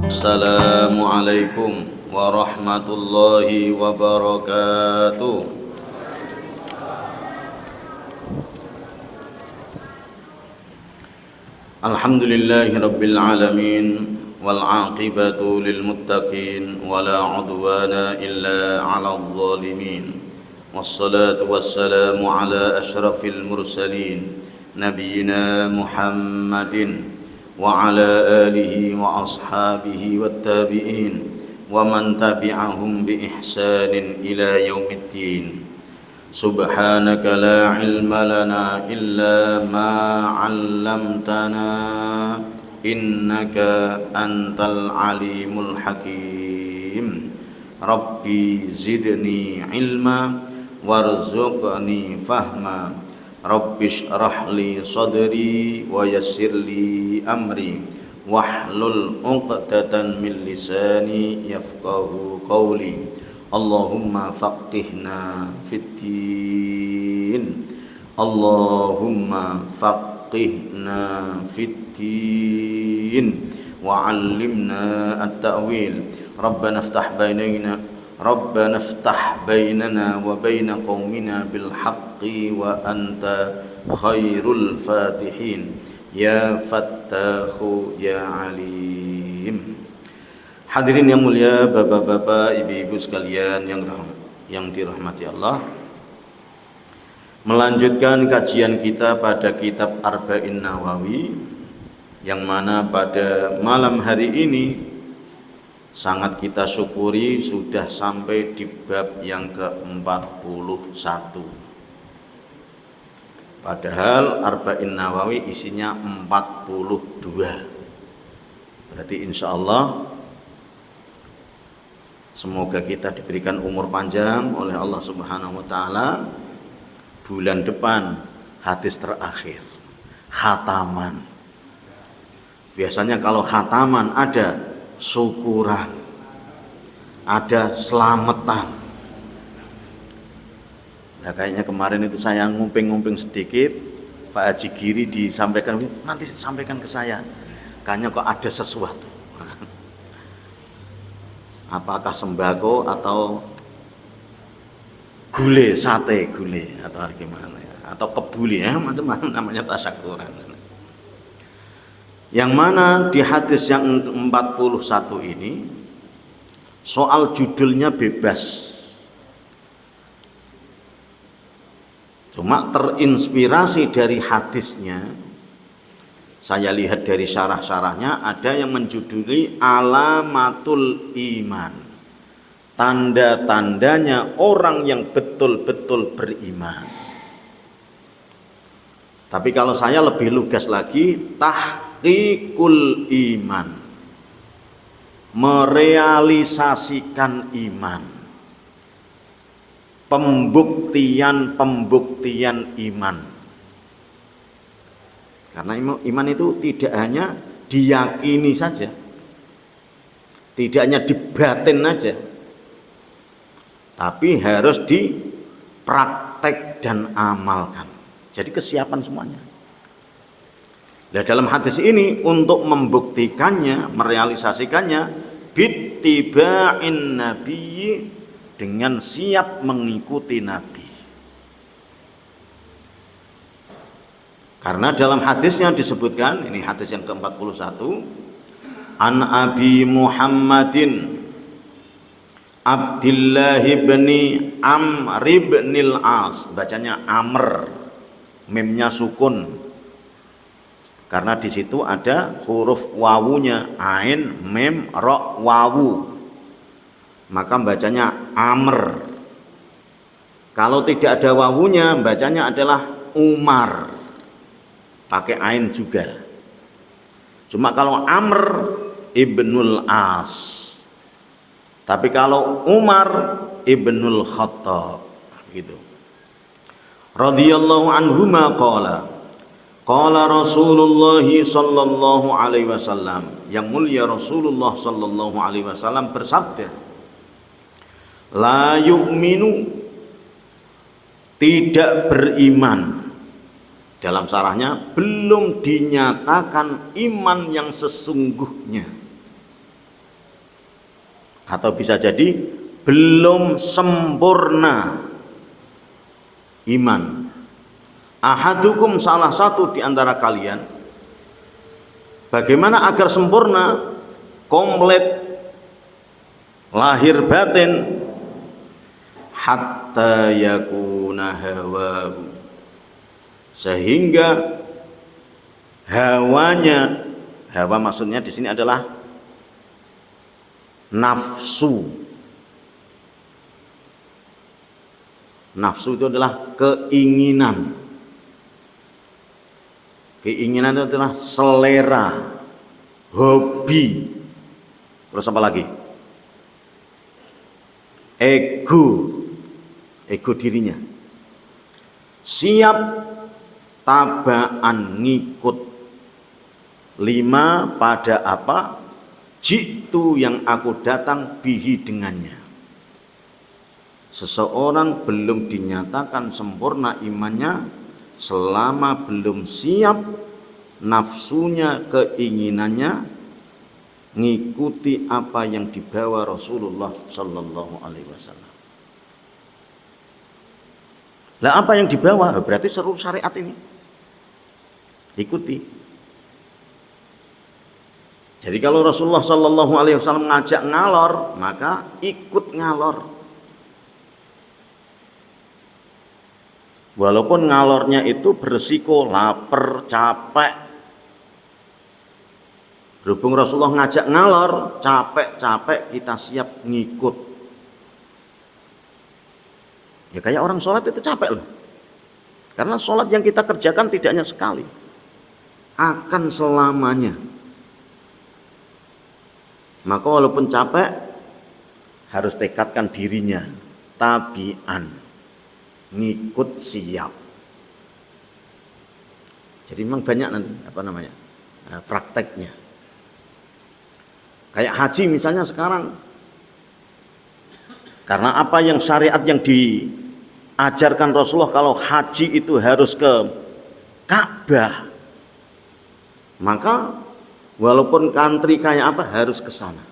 Assalamualaikum warahmatullahi wabarakatuh. Alhamdulillahi rabbil alamin wal aqibatu lil muttaqin wala udwana illa 'alal zalimin. Wassalatu wassalamu ala asyrafil mursalin nabiyyina Muhammadin wa ala alihi wa ashabihi wat tabi'in wa man tabi'ahum bi ihsanin ila yaumiddin. Subhanaka la ilma lana illa ma 'allamtana innaka antal alimul hakim. Rabbi zidni ilma warzuqni fahma. Rabbi shrah li sadri wa yassir li amri wahlul 'uqdatan min lisani yafqahu qawli. Allahumma faqihna fid-din. Allahumma faqihna fid-din wa 'allimna at-ta'wil. Rabbana iftah bainana wa baina qaumina bil haqqi wa anta khairul fatihin ya fattahu ya alim. Hadirin yang mulia, bapak-bapak, ibu-ibu sekalian yang dirahmati Allah. Melanjutkan kajian kita pada kitab Arba'in Nawawi, yang mana pada malam hari ini sangat kita syukuri sudah sampai di bab yang ke-41. Padahal Arba'in Nawawi isinya 42. Berarti insya Allah semoga kita diberikan umur panjang oleh Allah Subhanahu wa taala. Bulan depan hadis terakhir, khataman. Biasanya kalau khataman ada syukuran, ada selamatan. Nah, kayaknya kemarin itu saya ngumping-ngumping sedikit, Pak Haji Giri disampaikan, nanti sampaikan ke saya. Kayaknya kok ada sesuatu. Apakah sembako atau gule, sate gule atau gimana ya? Atau kebuli ya, macam-macam namanya tasyakuran. Yang mana di hadis yang 41 ini soal judulnya bebas. Cuma terinspirasi dari hadisnya, saya lihat dari syarah-syarahnya ada yang menjuduli alamatul iman, tanda-tandanya orang yang betul-betul beriman. Tapi kalau saya lebih lugas lagi, tahqiqul iman, merealisasikan iman, pembuktian iman. Karena iman itu tidak hanya diyakini saja, tidak hanya di batin saja, tapi harus dipraktek dan amalkan. Jadi kesiapan semuanya. Nah, dalam hadis ini untuk membuktikannya, merealisasikannya, bittiba'in nabi, dengan siap mengikuti nabi. Karena dalam hadisnya disebutkan, ini hadis yang ke-41, an Abi Muhammadin Abdillah bin Amr bin al-As, bacanya Amr, memnya sukun. Karena di situ ada huruf wawunya, ain, mem, ro, wawu. Maka bacanya Amr. Kalau tidak ada wawunya, bacanya adalah Umar. Pakai ain juga. Cuma kalau Amr ibnul As. Tapi kalau Umar ibnul Khattab, gitu. Radhiyallahu anhuma qala Rasulullah sallallahu alaihi wasallam, yang mulia Rasulullah sallallahu alaihi wasallam bersabda, la yu'minu, tidak beriman, Dalam sarahnya, belum dinyatakan iman yang sesungguhnya. Atau bisa jadi belum sempurna iman. Ahadukum, salah satu di antara kalian, bagaimana agar sempurna, komplit, lahir batin, hatta yakuna hawahu, sehingga hawanya, hawa maksudnya di sini adalah nafsu. Nafsu itu adalah keinginan. Keinginan itu adalah selera, hobi. Terus apa lagi? Ego dirinya. Siap tabaan, ngikut. 5, pada apa? Jitu, yang aku datang, bihi, dengannya. Seseorang belum dinyatakan sempurna imannya selama belum siap nafsunya, keinginannya ngikuti apa yang dibawa Rasulullah Sallallahu Alaihi Wasallam. Lah apa yang dibawa? Berarti seluruh syariat ini ikuti. Jadi kalau Rasulullah Sallallahu Alaihi Wasallam ngajak ngalor, maka ikut ngalor. Walaupun ngalornya itu beresiko, lapar, capek. Berhubung Rasulullah ngajak ngalor, capek-capek kita siap ngikut. Ya kayak orang sholat itu capek loh. Karena sholat yang kita kerjakan tidak hanya sekali, akan selamanya. Maka walaupun capek, harus tekadkan dirinya, tabian, ngikut, siap. Jadi memang banyak nanti prakteknya. Kayak haji misalnya sekarang, karena apa yang syariat yang diajarkan Rasulullah, kalau haji itu harus ke Ka'bah, maka walaupun country kayak apa harus ke sana.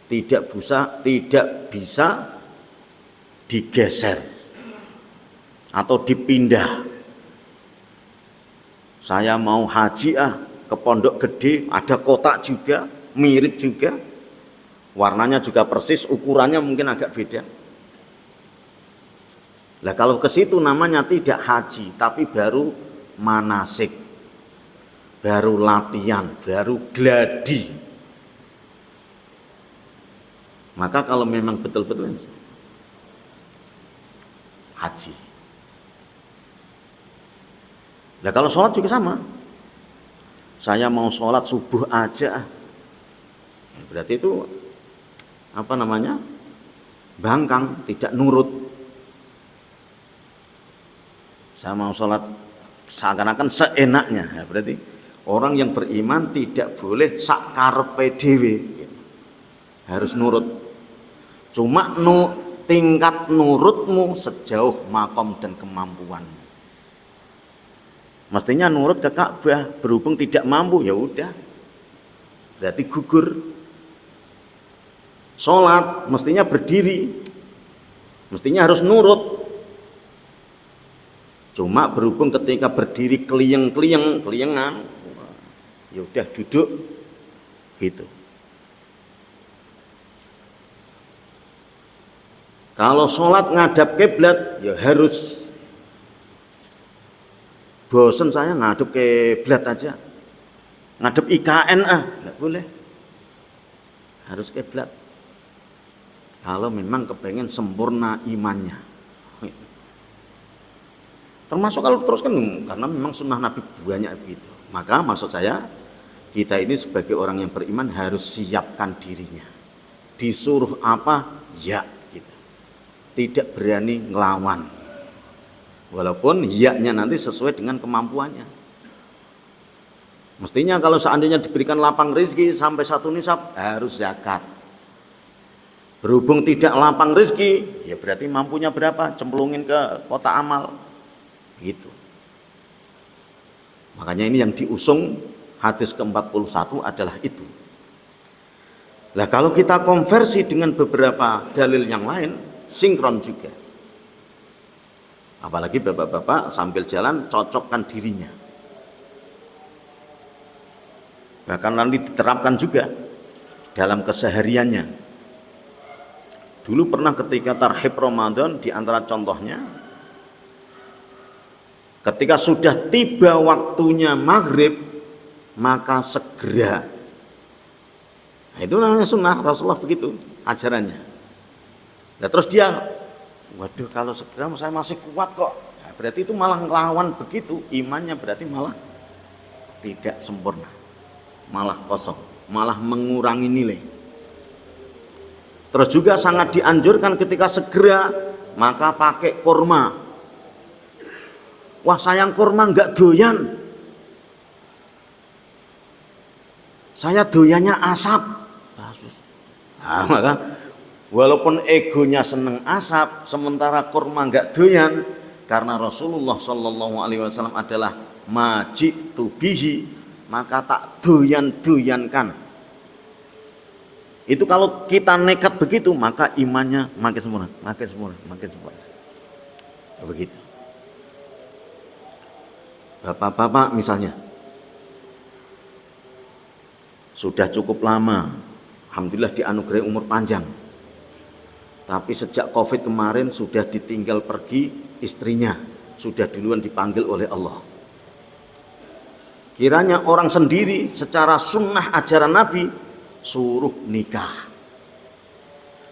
Tidak bisa digeser atau dipindah. Saya mau haji ke Pondok Gede, ada kotak juga, mirip juga, warnanya juga persis, ukurannya mungkin agak beda. Lah kalau ke situ namanya tidak haji, tapi baru manasik, baru latihan, baru gladi. Maka kalau memang betul-betul haji. Nah kalau sholat juga sama. Saya mau sholat subuh aja, ya berarti itu bangkang, tidak nurut. Saya mau sholat seakan-akan seenaknya, ya berarti orang yang beriman tidak boleh sakarepe dhewe, harus nurut. Cuma tingkat nurutmu sejauh makom dan kemampuanmu. Mestinya nurut ke Ka'bah, berhubung tidak mampu ya udah, berarti gugur. Sholat mestinya berdiri, mestinya harus nurut. Cuma berhubung ketika berdiri keliengan, ya udah duduk gitu. Kalau sholat ngadap kiblat ya harus. Bosen saya ngadep kiblat aja, ngadep IKN nggak boleh, harus kiblat. Kalau memang kepengen sempurna imannya, termasuk kalau teruskan, karena memang sunnah Nabi banyak begitu. Maka maksud saya, kita ini sebagai orang yang beriman harus siapkan dirinya. Disuruh apa, ya gitu. Tidak berani ngelawan. Walaupun ya-nya nanti sesuai dengan kemampuannya. Mestinya kalau seandainya diberikan lapang rezeki sampai 1 nisab, harus zakat. Berhubung tidak lapang rezeki, ya berarti mampunya berapa? Cemplungin ke kotak amal. Gitu. Makanya ini yang diusung hadis ke-41 adalah itu. Nah, kalau kita konversi dengan beberapa dalil yang lain, sinkron juga. Apalagi bapak-bapak sambil jalan cocokkan dirinya. Bahkan nanti diterapkan juga dalam kesehariannya. Dulu pernah ketika tarhib Ramadan, di antara contohnya, ketika sudah tiba waktunya maghrib, maka segera. Nah, itu namanya sunnah, Rasulullah begitu ajarannya. Nah, terus dia, waduh kalau segera saya masih kuat kok. Nah, berarti itu malah ngelawan begitu, imannya berarti malah tidak sempurna, malah kosong, malah mengurangi nilai. Terus juga sangat dianjurkan ketika segera, maka pakai kurma. Wah sayang kurma nggak doyan, saya doyannya asap. Nah, maka walaupun egonya seneng asap, sementara kurma nggak doyan, karena Rasulullah Shallallahu Alaihi Wasallam adalah majitu bihi, maka tak doyan-doyankan. Itu kalau kita nekat begitu, maka imannya makin sempurna, makin sempurna, makin sempurna. Begitu. Bapak-bapak misalnya sudah cukup lama, alhamdulillah dianugerahi umur panjang, tapi sejak COVID kemarin sudah ditinggal pergi istrinya, sudah duluan dipanggil oleh Allah. Kiranya orang sendiri secara sunnah ajaran Nabi suruh nikah.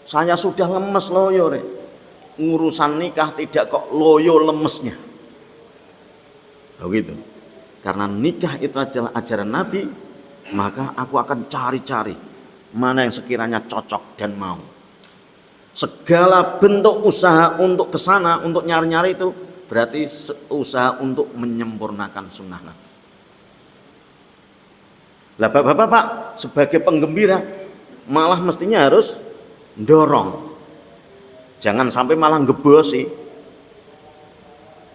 Saya sudah lemes loyo, urusan nikah tidak kok loyo lemesnya. Begitu. Karena nikah itu adalah ajaran Nabi, maka aku akan cari-cari mana yang sekiranya cocok dan mau. Segala bentuk usaha untuk kesana, untuk nyari-nyari itu berarti usaha untuk menyempurnakan sunnah Nabi. Lah bapak-bapak sebagai penggembira malah mestinya harus dorong, jangan sampai malah ngebosi.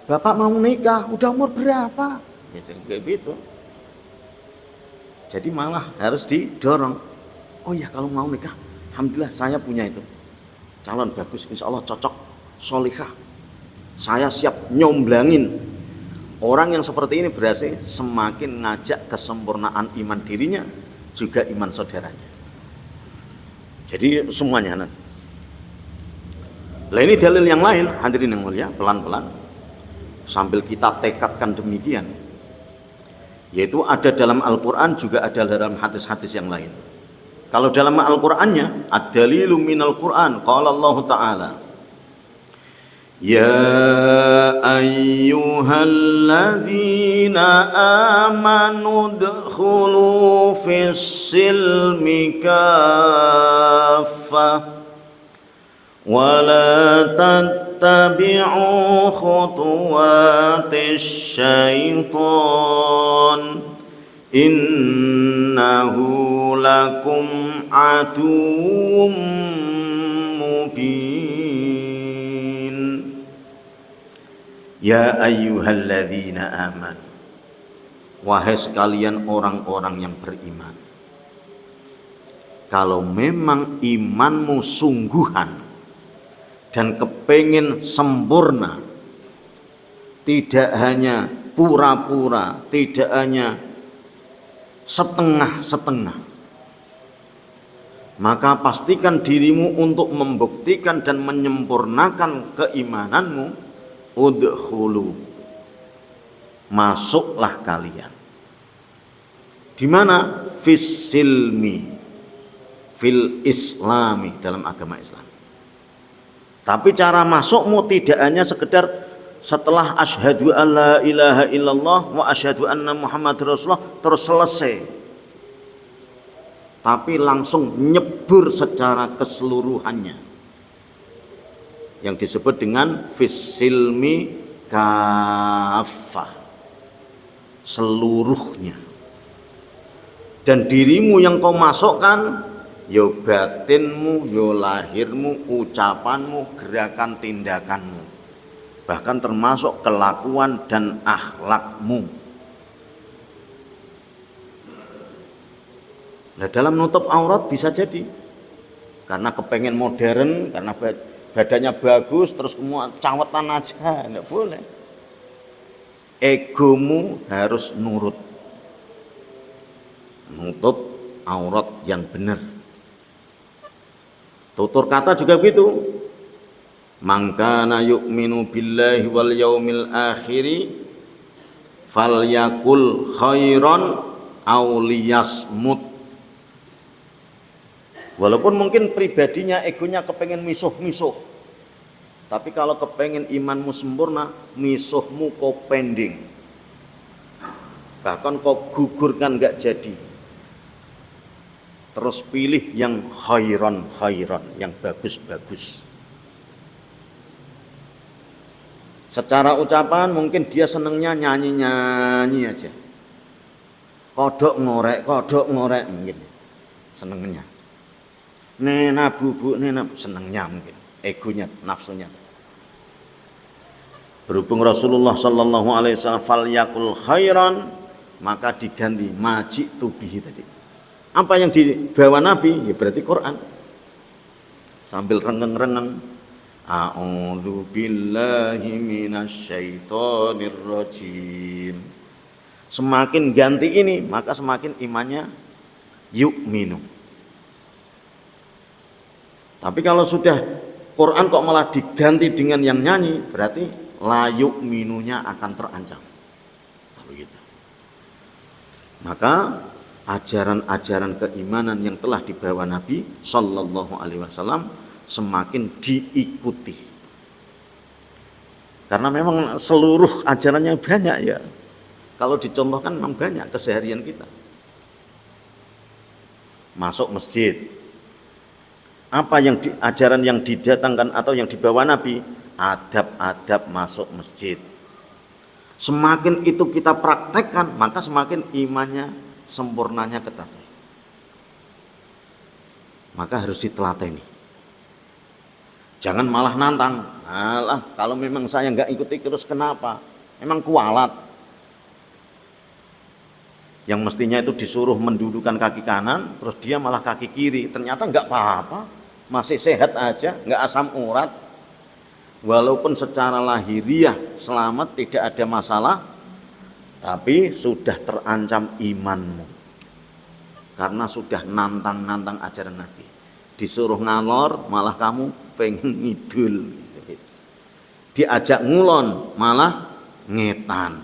Bapak mau nikah, udah umur berapa? Ya, kayak gitu. Jadi malah harus didorong. Oh ya kalau mau nikah, alhamdulillah saya punya itu. Calon bagus, insya Allah cocok, solihah. Saya siap nyomblangin. Orang yang seperti ini berarti semakin ngajak kesempurnaan iman dirinya, juga iman saudaranya. Jadi semuanya nanti. Nah ini dalil yang lain, hadirin yang mulia, pelan-pelan. Sambil kita tekadkan demikian, yaitu ada dalam Al-Quran, juga ada dalam hadis-hadis yang lain. Kalau dalam Al-Qurannya, ad-dalilu minal Quran, qala Allah Ta'ala, ya ayyuhalladzina amanu dkhulu fis-silmi kaffah wala tattabi'u khutuwatis syaitan innahu lakum aduwwum mubin. Ya ayyuhalladzina amanu, wahai sekalian orang-orang yang beriman, kalau memang imanmu sungguhan dan kepingin sempurna, tidak hanya pura-pura, tidak hanya setengah-setengah, maka pastikan dirimu untuk membuktikan dan menyempurnakan keimananmu. Udkhulu, masuklah kalian. Di mana? Fis silmi, fil islami, dalam agama Islam. Tapi cara masukmu tidak hanya sekedar setelah asyhadu an la ilaha illallah wa asyhadu anna Muhammad Rasulullah terus selesai, tapi langsung nyebur secara keseluruhannya, yang disebut dengan fisilmi kafah, seluruhnya. Dan dirimu yang kau masukkan, yo batinmu, yo lahirmu, ucapanmu, gerakan tindakanmu, bahkan termasuk kelakuan dan akhlakmu. Nah, dalam nutup aurat bisa jadi karena kepengen modern, karena badannya bagus, terus semua cawetan aja, enggak boleh. Egomu harus nurut, nutup aurat yang benar. Tutur kata juga begitu. Man kana yu'minu billahi wal yaumil akhiri falyakul khairan aw liyasmut. Walaupun mungkin pribadinya egonya kepengen misuh-misuh, tapi kalau kepengen imanmu sempurna, misuhmu kau pending, bahkan kau gugurkan gak jadi. Terus pilih yang khairan, yang bagus-bagus. Secara ucapan mungkin dia senengnya nyanyi-nyanyi aja, kodok ngorek mungkin senengnya. Nena bubu, nena senengnya mungkin, egonya, nafsunya. Berhubung Rasulullah Sallallahu Alaihi Wasallam falyakul khairan, maka diganti majik tubihi tadi. Apa yang dibawa Nabi? Ya berarti Quran. Sambil rengeng-rengeng, a'udzu billahi minasyaitonir rajim. Semakin ganti ini, maka semakin imannya yu'minu. Tapi kalau sudah Quran kok malah diganti dengan yang nyanyi, berarti layuk minunya akan terancam. Begitu. Maka ajaran-ajaran keimanan yang telah dibawa Nabi Sallallahu Alaihi Wasallam semakin diikuti. Karena memang seluruh ajarannya banyak ya. Kalau dicontohkan memang banyak keseharian kita. Masuk masjid. Apa yang ajaran yang didatangkan atau yang dibawa Nabi? Adab-adab masuk masjid. Semakin itu kita praktekkan, maka semakin imannya sempurnanya ketatnya. Maka harus ditelateni. Jangan malah nantang. Alah, kalau memang saya nggak ikuti terus kenapa? Emang kualat. Yang mestinya itu disuruh mendudukan kaki kanan, terus dia malah kaki kiri. Ternyata nggak apa-apa. Masih sehat aja, nggak asam urat. Walaupun secara lahiriah selamat, tidak ada masalah, tapi sudah terancam imanmu. Karena sudah nantang-nantang ajaran Nabi. Disuruh ngalor, malah kamu pengen ngidul. Diajak ngulon, malah ngetan.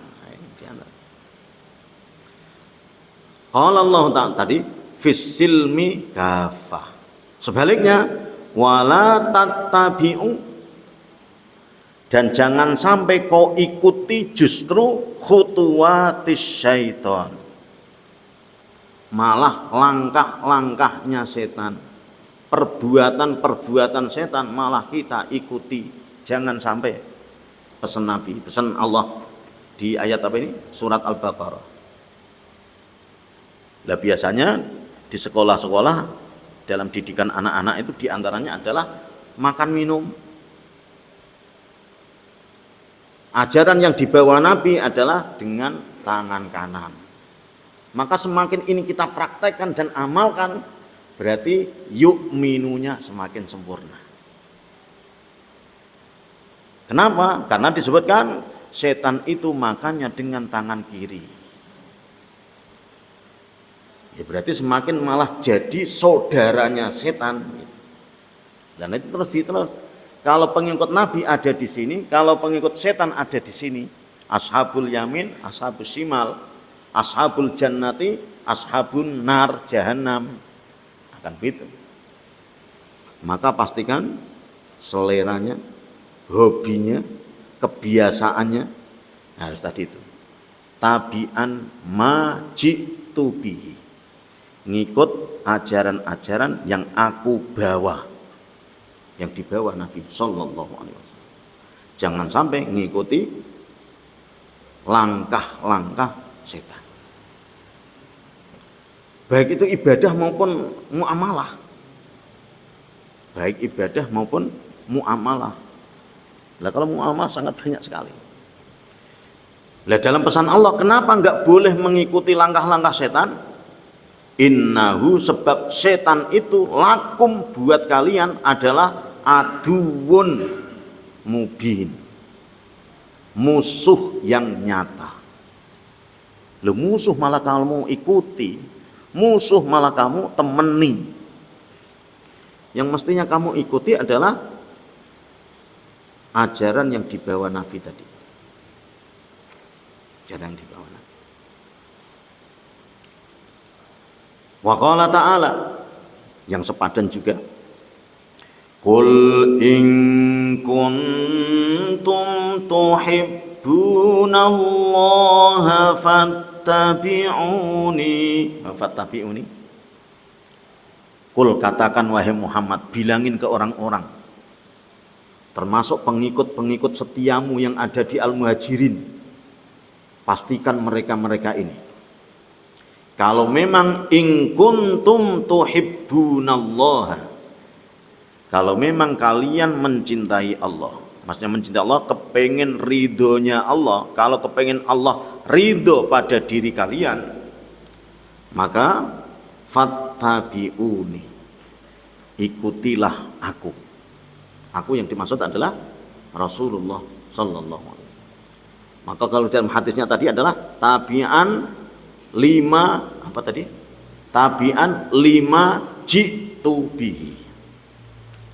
Qala Allah Ta'ala tadi, fisilmi kafah. Sebaliknya, wala tattabi'u, dan jangan sampai kau ikuti justru khutuwatis syaitan, malah langkah-langkahnya setan, perbuatan-perbuatan setan malah kita ikuti. Jangan sampai, pesan Nabi, pesan Allah di ayat apa ini? Surat Al-Baqarah. Lah biasanya di sekolah-sekolah dalam didikan anak-anak itu diantaranya adalah makan minum. Ajaran yang dibawa Nabi adalah dengan tangan kanan. Maka semakin ini kita praktekkan dan amalkan, berarti yuk minunya semakin sempurna. Kenapa? Karena disebutkan setan itu makannya dengan tangan kiri. Ya berarti semakin malah jadi saudaranya setan. Dan itu terus. Kalau pengikut Nabi ada di sini, kalau pengikut setan ada di sini. Ashabul yamin, ashabul shimal, ashabul jannati, ashabun nar jahannam. Akan begitu. Maka pastikan seleranya, hobinya, kebiasaannya harus tadi itu. Tabi'an majitu bihi. Ngikut ajaran-ajaran yang aku bawa, yang dibawa Nabi Sallallahu Alaihi Wasallam. Jangan sampai ngikuti langkah-langkah setan. Baik itu ibadah maupun muamalah. Baik ibadah maupun muamalah. Lah kalau muamalah sangat banyak sekali. Lah dalam pesan Allah, kenapa enggak boleh mengikuti langkah-langkah setan? Innahu, sebab setan itu lakum, buat kalian adalah aduun mubin, musuh yang nyata. Lu musuh malah kamu ikuti, musuh malah kamu temeni. Yang mestinya kamu ikuti adalah ajaran yang dibawa Nabi tadi. Ajaran yang dibawa Nabi. Wa qala ta'ala, yang sepadan juga, Qul in kuntum tuhibbunallaha fattabi'uni. Qul, katakan wahai Muhammad, bilangin ke orang-orang, termasuk pengikut-pengikut setiamu yang ada di Al-Muhajirin, pastikan mereka-mereka ini, kalau memang in kuntum tuhibbunallaha, kalau memang kalian mencintai Allah, maksudnya mencintai Allah, kepengen ridhonya Allah, kalau kepengen Allah ridho pada diri kalian, maka fattabi'uni, ikutilah aku. Aku yang dimaksud adalah Rasulullah sallallahu alaihi wasallam. Maka kalau dalam hadisnya tadi adalah tabi'an lima, apa tadi? Tabi'an lima jitu bihi.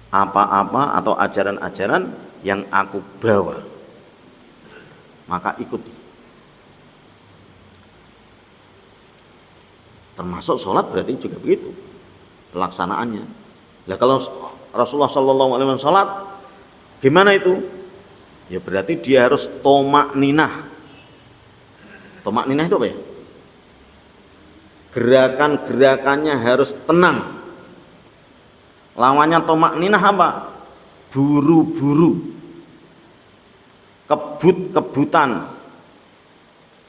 Apa-apa atau ajaran-ajaran yang aku bawa, maka ikuti. Termasuk sholat berarti juga begitu pelaksanaannya. Nah, kalau Rasulullah sallallahu alaihi wasallam sholat, gimana itu? Ya berarti dia harus tomak ninah. Tomak ninah itu apa ya? Gerakan-gerakannya harus tenang. Lawannya tomak ninah apa? Buru-buru, kebut-kebutan.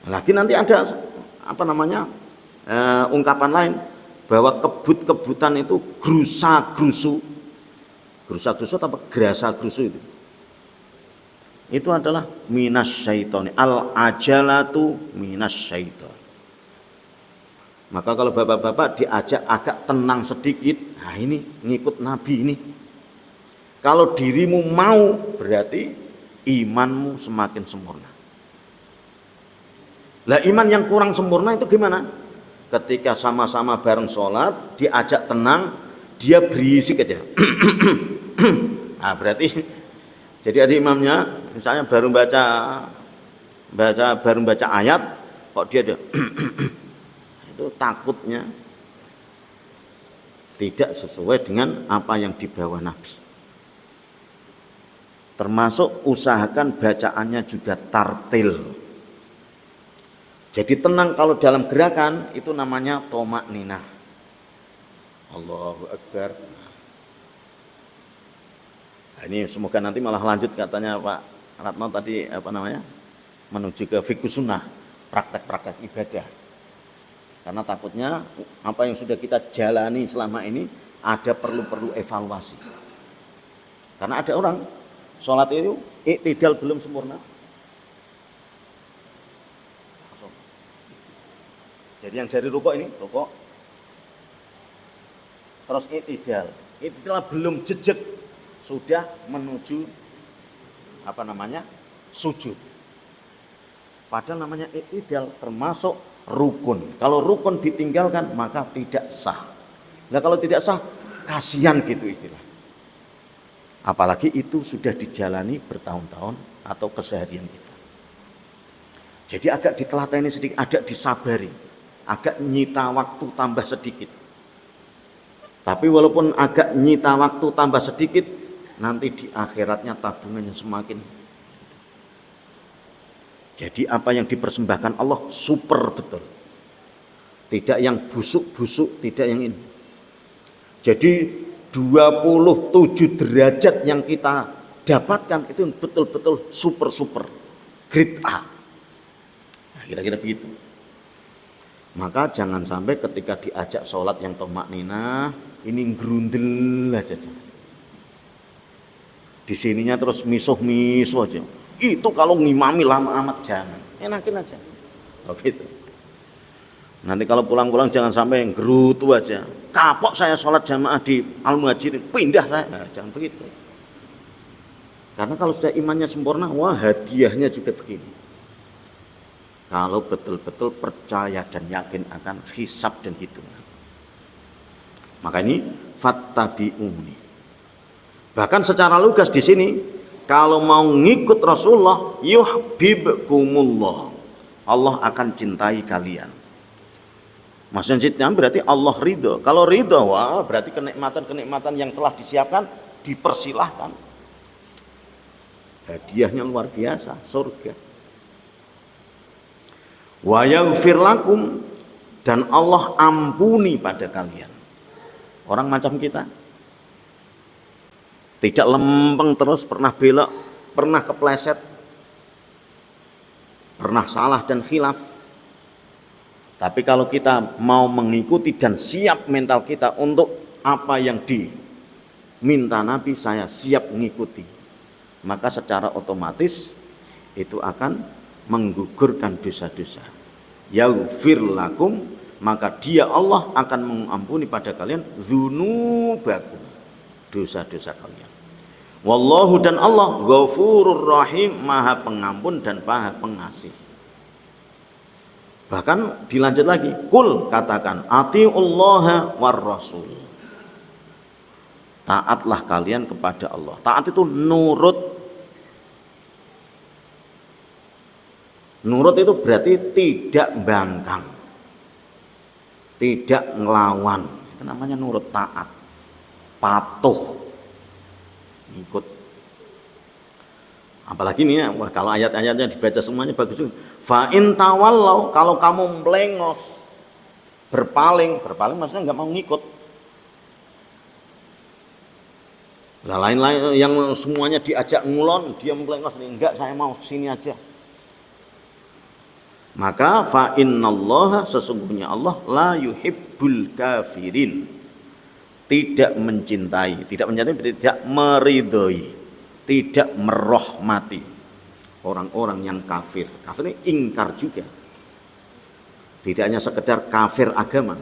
Lagi nanti ada apa namanya ungkapan lain, bahwa kebut-kebutan itu grusa-grusu. Grusa-grusu apa gerasa-grusu itu adalah minasyaitoni, al-ajalatu minasyaitoni. Maka kalau bapak-bapak diajak agak tenang sedikit, nah ini ngikut Nabi ini. Kalau dirimu mau, berarti imanmu semakin sempurna. Lah iman yang kurang sempurna itu gimana? Ketika sama-sama bareng sholat, diajak tenang, dia berisik aja. Nah berarti, jadi ada imamnya, misalnya baru baca ayat, kok dia ada itu takutnya tidak sesuai dengan apa yang dibawa Nabi. Termasuk usahakan bacaannya juga tartil. Jadi tenang kalau dalam gerakan, itu namanya tomak ninah. Allahu Akbar. Nah, ini semoga nanti malah lanjut katanya Pak Ratno tadi apa namanya, menuju ke fikih sunnah, praktek-praktek ibadah. Karena takutnya apa yang sudah kita jalani selama ini ada perlu evaluasi. Karena ada orang sholat itu iktidal belum sempurna. Jadi yang dari rukuk ini, rukuk terus iktidal belum jejak, sudah menuju apa namanya sujud. Padahal namanya iktidal termasuk rukun. Kalau rukun ditinggalkan maka tidak sah. Nah kalau tidak sah, kasihan gitu istilah. Apalagi itu sudah dijalani bertahun-tahun atau keseharian kita. Jadi agak ditelateni sedikit, agak disabari, agak nyita waktu tambah sedikit. Tapi walaupun agak nyita waktu tambah sedikit, nanti di akhiratnya tabungannya semakin. Jadi apa yang dipersembahkan Allah super betul. Tidak yang busuk-busuk, tidak yang ini. Jadi 27 derajat yang kita dapatkan itu betul-betul super grade A. Nah, kira-kira begitu. Maka jangan sampai ketika diajak sholat yang tomak ninah, ini gerundel aja. Di sininya terus misuh-misuh aja. Itu kalau ngimami lama amat jangan, enakin aja. Oh gitu. Nanti kalau pulang-pulang jangan sampai gerutu aja. Kapok saya sholat jamaah di Al-Muhajirin, pindah saya. Nah, jangan begitu. Karena kalau sudah imannya sempurna, wah hadiahnya juga begini. Kalau betul-betul percaya dan yakin akan hisab dan hitungan. Maka ini fattabi'uni. Bahkan secara lugas di sini, kalau mau ngikut Rasulullah, yuhibbukumullah. Allah akan cintai kalian. Maksudnya berarti Allah ridho. Kalau ridho, wah berarti kenikmatan-kenikmatan yang telah disiapkan dipersilahkan. Hadiahnya luar biasa, surga. Wa yaghfir lakum, dan Allah ampuni pada kalian. Orang macam kita tidak lempeng terus, pernah belok, pernah kepleset, pernah salah dan khilaf. Tapi kalau kita mau mengikuti dan siap mental kita untuk apa yang diminta Nabi, saya siap mengikuti, maka secara otomatis itu akan menggugurkan dosa-dosa. Yaghfir lakum, maka dia Allah akan mengampuni pada kalian dzunubakum, dosa-dosa kalian. Wallahu, dan Allah Ghafurur Rahim, Maha Pengampun dan Maha Pengasih. Bahkan dilanjut lagi, kul, katakan, atiullaha war rasul. Taatlah kalian kepada Allah. Taat itu nurut. Nurut itu berarti tidak bangkang, tidak ngelawan. Itu namanya nurut, taat, patuh, ikut. Apalagi ini ya, wah, kalau ayat-ayatnya dibaca semuanya bagus juga. Fa in tawallau, kalau kamu melengos, berpaling maksudnya nggak mau ngikut. Nah, lain-lain yang semuanya diajak ngulon, dia melengos, enggak, saya mau sini aja. Maka fa innallaha, sesungguhnya Allah la yuhibbul kafirin, tidak mencintai, tidak meridhoi, tidak merahmati orang-orang yang kafir. Kafir ini ingkar juga. Tidak hanya sekedar kafir agama.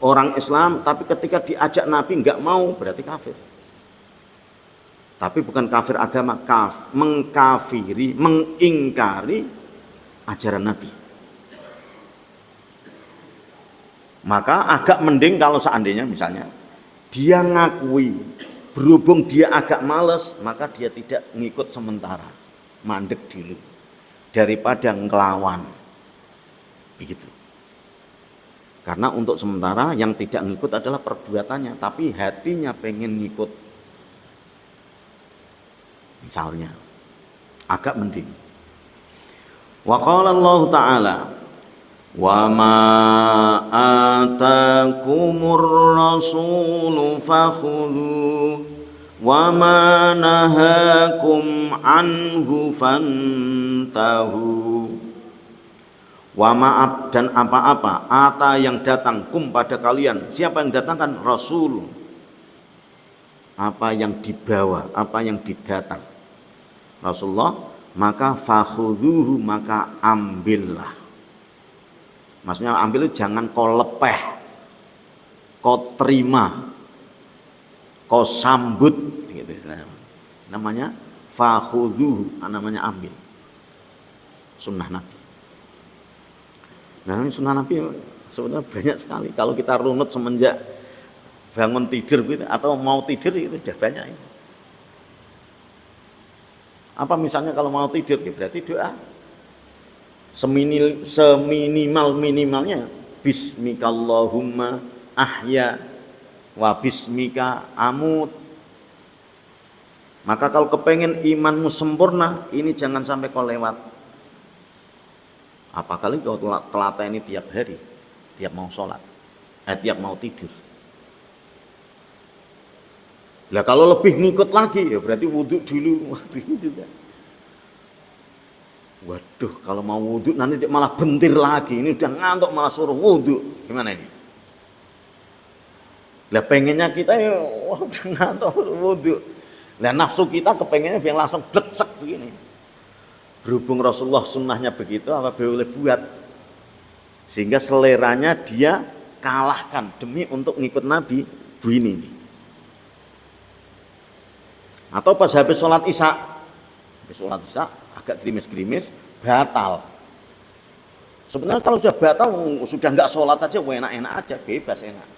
Orang Islam tapi ketika diajak Nabi enggak mau, berarti kafir. Tapi bukan kafir agama, mengkafiri, mengingkari ajaran Nabi. Maka agak mending kalau seandainya misalnya dia ngakui, berhubung dia agak males, maka dia tidak ngikut sementara, mandek dulu, daripada ngelawan. Begitu. Karena untuk sementara yang tidak ngikut adalah perbuatannya, tapi hatinya pengen ngikut. Misalnya, agak mending. Wa qala Allah Ta'ala, wa ma atakumur rasulu fakhudhu wa ma nahakum anhu fantahu. Wa ma'ab, dan apa-apa ata yang datang kum pada kalian. Siapa yang datangkan? Rasul. Apa yang dibawa, apa yang didatang Rasulullah, maka fakhudhuhu, maka ambillah. Maksudnya ambil itu jangan kau lepeh, kau terima, kau sambut, gitu namanya fakhudhuhu, namanya ambil. Sunnah Nabi. Nah, sunnah Nabi sebenarnya banyak sekali. Kalau kita runut semenjak bangun tidur gitu, atau mau tidur, itu sudah banyak ini. Apa misalnya kalau mau tidur, ya berarti doa. Seminimal-minimalnya bismikallahumma ahya wa bismika amut. Maka kalau kepengen imanmu sempurna, ini jangan sampai kau lewat. Apakali kau telateni tiap hari, tiap mau sholat, tiap mau tidur. Lah kalau lebih ngikut lagi, ya berarti wudhu dulu waktu ini juga. Waduh, kalau mau wudhu nanti dia malah bentir lagi. Ini udah ngantuk malah suruh wudhu. Gimana ini? Lah pengennya kita ya, wah, udah ngantuk wudhu. Lah nafsu kita kepengennya biar langsung bleksek begini. Berhubung Rasulullah sunnahnya begitu, apa boleh buat? Sehingga seleranya dia kalahkan demi untuk ngikut Nabi begini nih. Atau pas habis sholat isya agak gerimis-gerimis batal. Sebenarnya kalau sudah batal sudah nggak sholat aja enak-enak aja, bebas enak.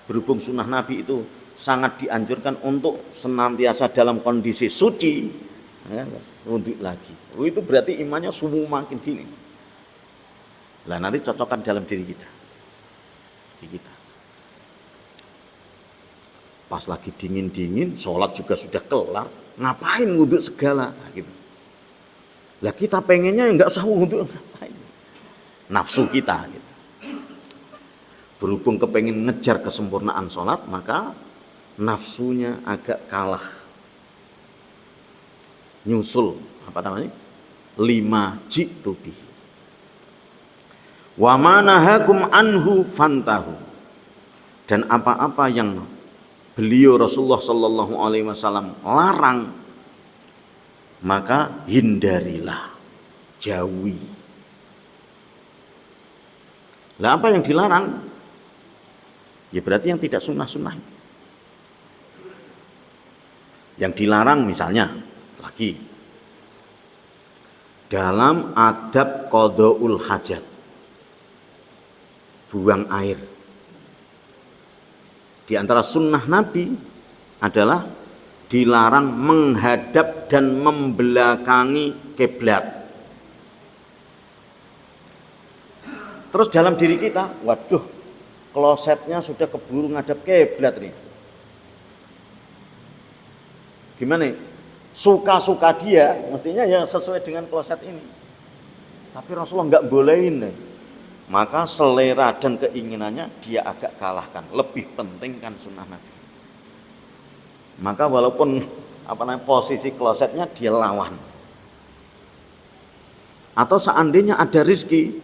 Berhubung sunnah Nabi itu sangat dianjurkan untuk senantiasa dalam kondisi suci, ya, untuk lagi. Itu berarti imannya makin gini. Lah nanti cocokkan dalam diri kita. Pas lagi dingin-dingin, sholat juga sudah kelar, ngapain wudhu segala, nah, gitu. Lah kita pengennya nggak usah wudhu, ngapain? Nafsu kita. Gitu. Berhubung kepengen ngejar kesempurnaan sholat, maka nafsunya agak kalah. Nyusul, apa namanya? 5 ji'tu bihi. Wa ma nahakum anhu fantahu. Dan apa-apa yang beliau Rasulullah sallallahu alaihi wasallam larang, maka hindarilah, jauhi. Lah apa yang dilarang? Ya berarti yang tidak sunnah-sunnah. Yang dilarang misalnya lagi dalam adab qadaul hajat, buang air. Di antara sunnah Nabi adalah dilarang menghadap dan membelakangi kiblat. Terus dalam diri kita, waduh, klosetnya sudah keburu ngadap kiblat nih. Gimana? Suka-suka dia, mestinya ya sesuai dengan kloset ini. Tapi Rasulullah nggak bolehin nih. Maka selera dan keinginannya dia agak kalahkan. Lebih penting kan sunnah Nabi. Maka walaupun posisi klosetnya dia lawan. Atau seandainya ada rizki,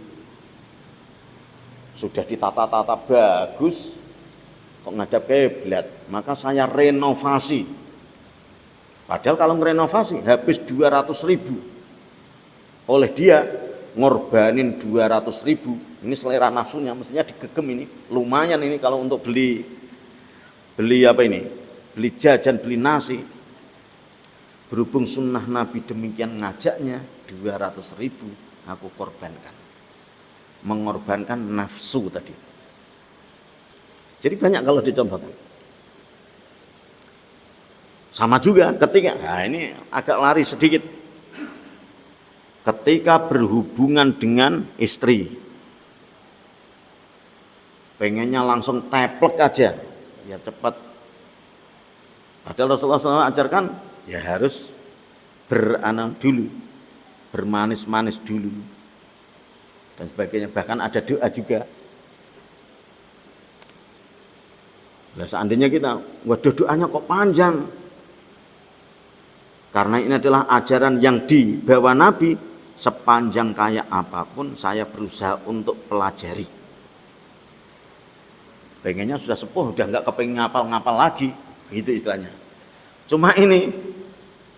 sudah ditata-tata bagus, kok ngadap kiblat, maka saya renovasi. Padahal kalau merenovasi habis 200.000, oleh dia ngorbanin 200.000. Ini selera nafsunya, mestinya digegem ini. Lumayan ini kalau untuk beli beli jajan, beli nasi. Berhubung sunnah Nabi demikian ngajaknya, 200.000 aku korbankan. Mengorbankan nafsu tadi. Jadi banyak kalau dicontohkan. Sama juga ketika, nah ini agak lari sedikit. Ketika berhubungan dengan istri, pengennya langsung teplek aja, ya cepat. Padahal Rasulullah SAW ajarkan, ya harus beranam dulu, bermanis-manis dulu, dan sebagainya. Bahkan ada doa juga. Nah, seandainya kita, waduh doanya kok panjang, karena ini adalah ajaran yang dibawa Nabi. Sepanjang kayak apapun saya berusaha untuk pelajari. Pengennya sudah sepuh, udah nggak kepengen ngapal-ngapal lagi, gitu istilahnya. Cuma ini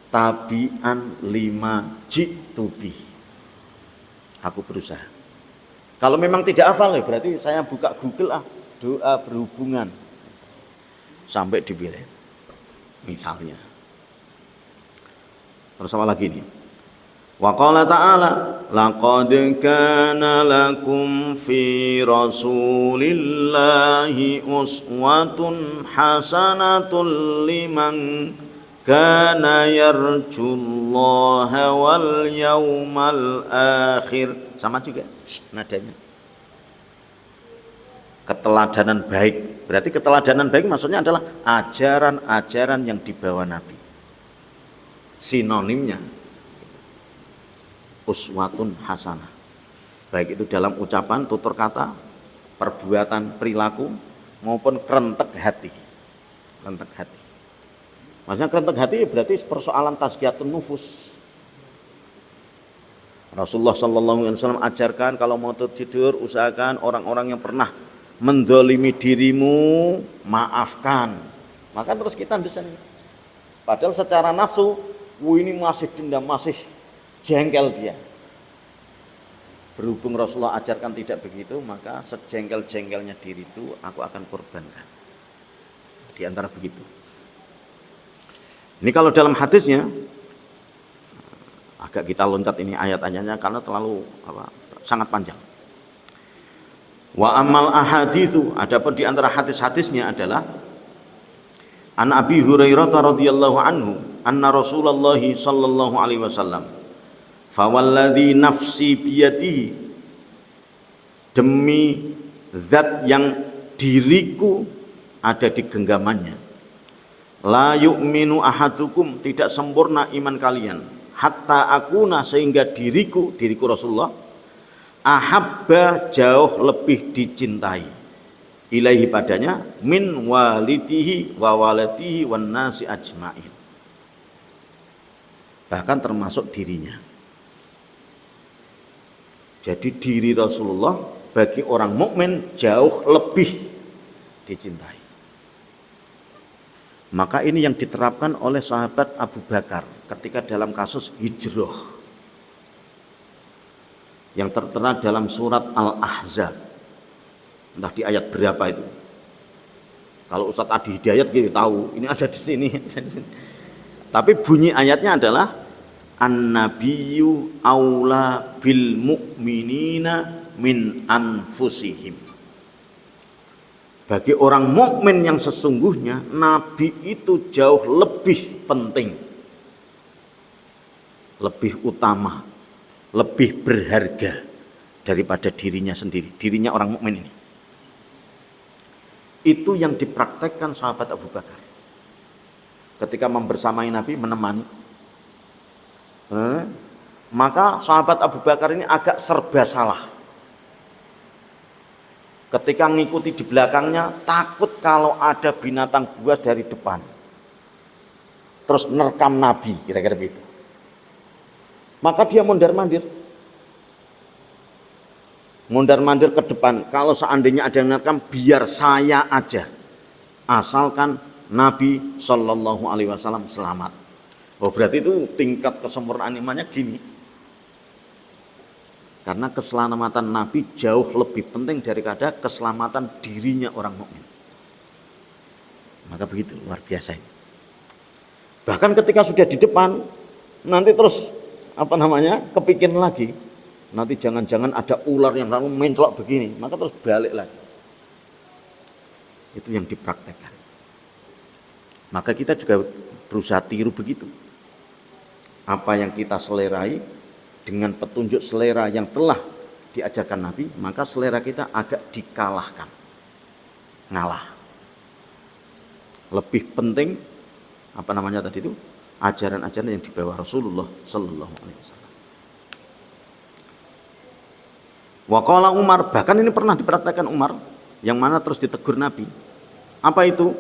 tabian 5 ji'tu bihi. Aku berusaha. Kalau memang tidak hafal ya berarti saya buka Google doa berhubungan sampai dipilih. Misalnya. Terus apa lagi nih? Wa qala ta'ala laqad kana lakum fi rasulillahi uswatun hasanatun liman kana yarjullaha wal yawmal akhir. Sama juga nadanya. Keteladanan baik. Berarti keteladanan baik maksudnya adalah ajaran-ajaran yang dibawa Nabi. Sinonimnya uswatun hasanah, baik itu dalam ucapan, tutur kata, perbuatan, perilaku, maupun kerentek hati. Kerentek hati. Maksudnya kerentek hati berarti persoalan tazkiyatun nufus. Rasulullah SAW ajarkan kalau mau tidur usahakan orang-orang yang pernah mendolimi dirimu maafkan. Maka terus kita desain. Padahal secara nafsu, ini masih dendam, masih jengkel dia. Berhubung Rasulullah ajarkan tidak begitu, maka sejengkel-jengkelnya diri itu aku akan korbankan. Di antara begitu. Ini kalau dalam hadisnya agak kita loncat ini ayat-ayatnya karena terlalu sangat panjang. Wa amal ahaditsu, adapun di antara hadis-hadisnya adalah An Abi Hurairah radhiyallahu anhu anna Rasulullah sallallahu alaihi wasallam fawalladzi nafsi biyadihi, demi zat yang diriku ada di genggamannya, la yu'minu ahadukum, tidak sempurna iman kalian, hatta akuna, sehingga diriku Rasulullah, ahabba, jauh lebih dicintai, ilaihi, padanya, min walidihi wa waladihi wan nasi ajmain, bahkan termasuk dirinya. Jadi diri Rasulullah bagi orang mukmin jauh lebih dicintai. Maka ini yang diterapkan oleh sahabat Abu Bakar ketika dalam kasus hijrah yang tertera dalam surat Al-Ahzab. Entah di ayat berapa itu. Kalau Ustadz Adi Hidayat gitu tahu, ini ada di sini. Tapi bunyi ayatnya adalah An-nabiyyu aula bil mu'minina min anfusihim. Bagi orang mukmin yang sesungguhnya, nabi itu jauh lebih penting, lebih utama, lebih berharga daripada dirinya sendiri, dirinya orang mukmin ini. Itu yang dipraktekkan sahabat Abu Bakar ketika membersamai Nabi, menemani. Maka sahabat Abu Bakar ini agak serba salah ketika ngikuti di belakangnya, takut kalau ada binatang buas dari depan terus nerkam Nabi, kira-kira begitu. Maka dia mondar-mandir ke depan, kalau seandainya ada yang nerkam biar saya aja, asalkan Nabi Shallallahu Alaihi Wasallam selamat. Oh, berarti itu tingkat kesempurnaan imannya gini. Karena keselamatan Nabi jauh lebih penting daripada keselamatan dirinya orang mukmin. Maka begitu, luar biasa ini. Bahkan ketika sudah di depan, nanti terus kepikiran lagi. Nanti jangan-jangan ada ular yang lalu mencolok begini, maka terus balik lagi. Itu yang dipraktekkan. Maka kita juga berusaha tiru begitu. Apa yang kita selerai dengan petunjuk selera yang telah diajarkan Nabi, maka selera kita agak dikalahkan, ngalah. Lebih penting ajaran-ajaran yang dibawa Rasulullah Sallallahu Alaihi Wasallam. Waqala Umar, bahkan ini pernah dipraktekkan Umar, yang mana terus ditegur Nabi. Apa itu?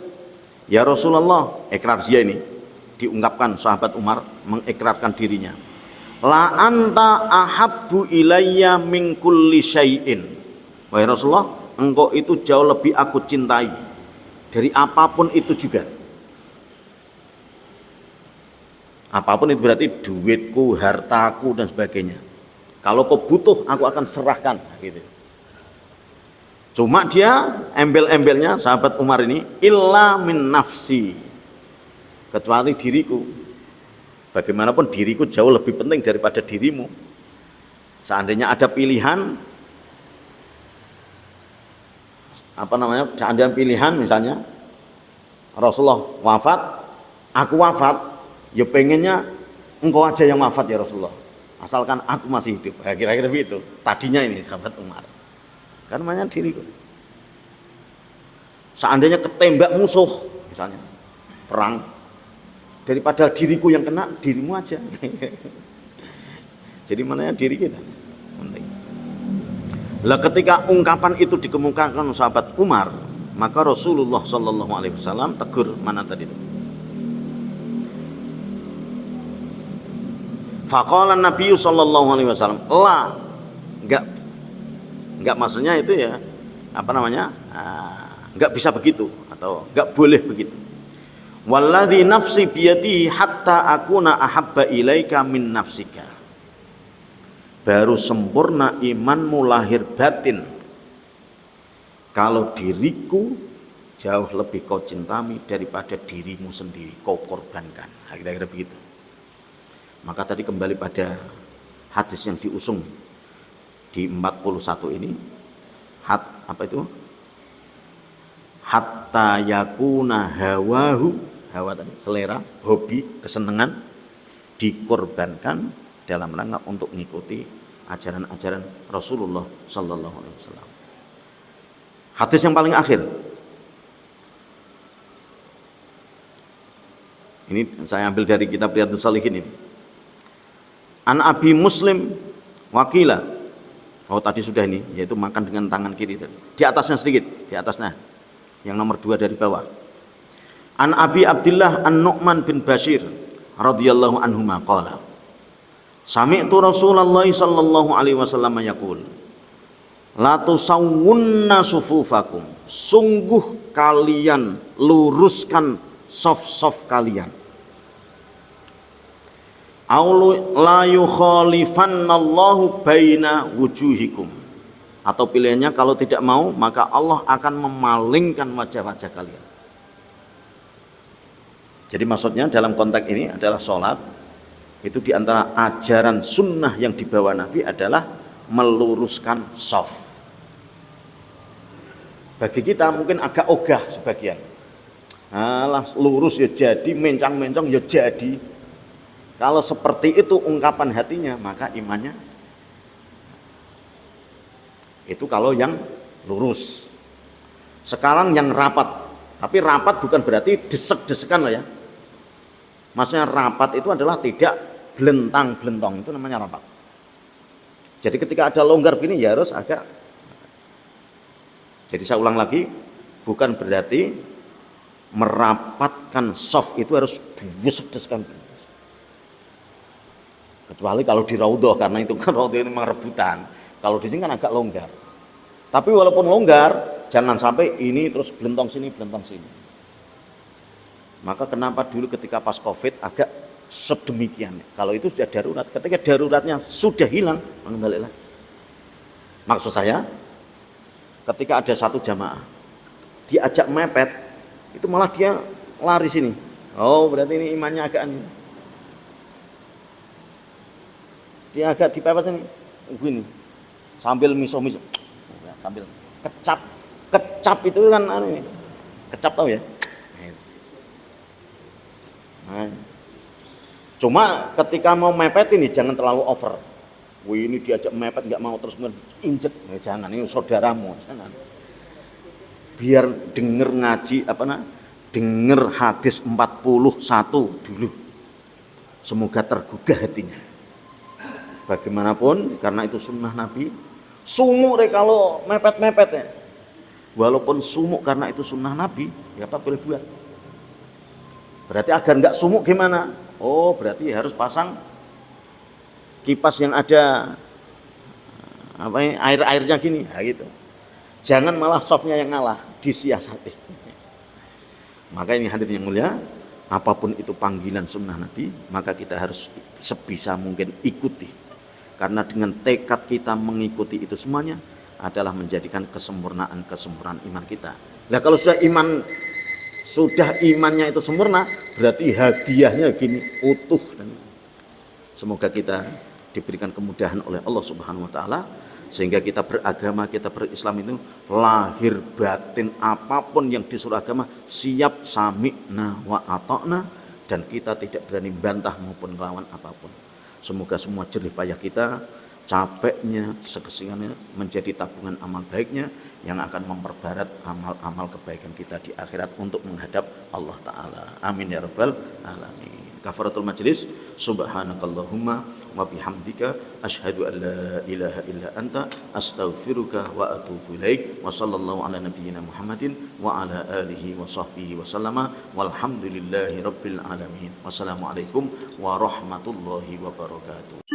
Ya Rasulullah, ikrar dia ini diungkapkan sahabat Umar, mengikrarkan dirinya. La anta ahabbu ilayya min kulli syai'in. Wahai Rasulullah, engkau itu jauh lebih aku cintai dari apapun itu juga. Apapun itu berarti duitku, hartaku dan sebagainya. Kalau kau butuh, aku akan serahkan, gitu. Cuma dia embel-embelnya sahabat Umar ini, illa min nafsi, kecuali diriku. Bagaimanapun diriku jauh lebih penting daripada dirimu. Seandainya ada pilihan, seandainya pilihan misalnya Rasulullah wafat, aku wafat, ya pengennya engkau aja yang wafat ya Rasulullah, asalkan aku masih hidup. Kira-kira begitu tadinya ini sahabat Umar. Kan namanya diriku. Seandainya ketembak musuh misalnya, perang, daripada diriku yang kena, dirimu aja. Jadi mananya diri kita penting. Lah ketika ungkapan itu dikemukakan sahabat Umar, maka Rasulullah Sallallahu Alaihi Wasallam tegur, mana tadi itu? Faqala Nabi Sallallahu Alaihi Wasallam, la, enggak maksudnya itu ya, enggak bisa begitu atau enggak boleh begitu. Walladzi nafsi biyadihi hatta akuna ahabba ilaika min nafsika. baru sempurna imanmu lahir batin kalau diriku jauh lebih kau cintai daripada dirimu sendiri, kau korbankan. Nah, kira-kira begitu. Maka tadi kembali pada hadis yang diusung di 41 ini, apa itu? Hatta yakuna hawahu, hawa tadi selera, hobi, kesenangan dikorbankan dalam rangka untuk mengikuti ajaran-ajaran Rasulullah sallallahu alaihi wasallam. Hadis yang paling akhir. Ini saya ambil dari kitab Riyadhus Shalihin ini. An Abi Muslim wakila. Oh tadi sudah ini, yaitu makan dengan tangan kiri tadi. Di atasnya sedikit, di atasnya. Yang nomor 2 dari bawah. An Abi Abdullah An-Nu'man bin Bashir radhiyallahu anhuma qala. Sami'tu Rasulullah sallallahu alaihi wasallam yaqul. La tusawwunna sufufakum. Sungguh kalian luruskan saf-saf kalian. Aulu la yukhalifannallahu baina wujuhikum. Atau pilihannya kalau tidak mau maka Allah akan memalingkan wajah-wajah kalian. Jadi maksudnya dalam konteks ini adalah sholat itu diantara ajaran sunnah yang dibawa Nabi adalah meluruskan shaf. Bagi kita mungkin agak ogah sebagian. Alah lurus ya jadi, mencang-mencong ya jadi. Kalau seperti itu ungkapan hatinya maka imannya itu kalau yang lurus. Sekarang yang rapat, tapi rapat bukan berarti desek-desekan loh ya. Maksudnya rapat itu adalah tidak belentang-belentong, itu namanya rapat. Jadi ketika ada longgar begini ya harus agak. Jadi saya ulang lagi, bukan berarti merapatkan soft itu harus desek-desekan. Kecuali kalau di raudhah, karena itu kan raudhah itu memang rebutan. Kalau di sini kan agak longgar. Tapi walaupun longgar, jangan sampai ini terus belentong sini, belentong sini. Maka kenapa dulu ketika pas Covid agak sedemikian? Kalau itu sudah darurat, ketika daruratnya sudah hilang, kembali lagi. Maksud saya, ketika ada satu jamaah diajak mepet, itu malah dia lari sini. Oh, berarti ini imannya agak aneh. Dia agak dipepet sini, begini, sambil miso-miso, sambil kecap itu kan aneh. Kecap tahu ya? Nah, cuma ketika mau mepet ini jangan terlalu over. Wih ini diajak mepet nggak mau terus injek, nah, jangan, ini saudaramu, jangan. Biar denger ngaji denger hadis 41 dulu. Semoga tergugah hatinya. Bagaimanapun karena itu sunnah Nabi. Sumuk kalau mepet-mepet ya. Walaupun sumuk karena itu sunnah Nabi, ya apa boleh buat. Berarti agar nggak sumuk gimana? Oh berarti harus pasang kipas yang ada air-airnya gini, nah, gitu. Jangan malah softnya yang ngalah, disiasati. Maka ini hadirin yang mulia, apapun itu panggilan sunnah Nabi, maka kita harus sebisa mungkin ikuti. Karena dengan tekad kita mengikuti itu semuanya adalah menjadikan kesempurnaan iman kita. Nah kalau sudah imannya itu sempurna, berarti hadiahnya gini utuh. Dan semoga kita diberikan kemudahan oleh Allah Subhanahu Wa Taala sehingga kita beragama, kita berislam itu lahir batin apapun yang disuruh agama siap sami'na wa ata'na dan kita tidak berani bantah maupun melawan apapun. Semoga semua jerih payah kita, capeknya, sekesingannya menjadi tabungan amal baiknya yang akan memperbarat amal-amal kebaikan kita di akhirat untuk menghadap Allah Ta'ala. Amin ya rabbal alamin. Kafaratul majlis, subhanakallahumma wa bihamdika asyhadu an la ilaha illa anta astaghfiruka wa atubu ilaik wa sallallahu ala nabiyyina Muhammadin wa ala alihi wa sahbihi wa sallama walhamdulillahi rabbil alamin. Wassalamualaikum warahmatullahi wabarakatuh.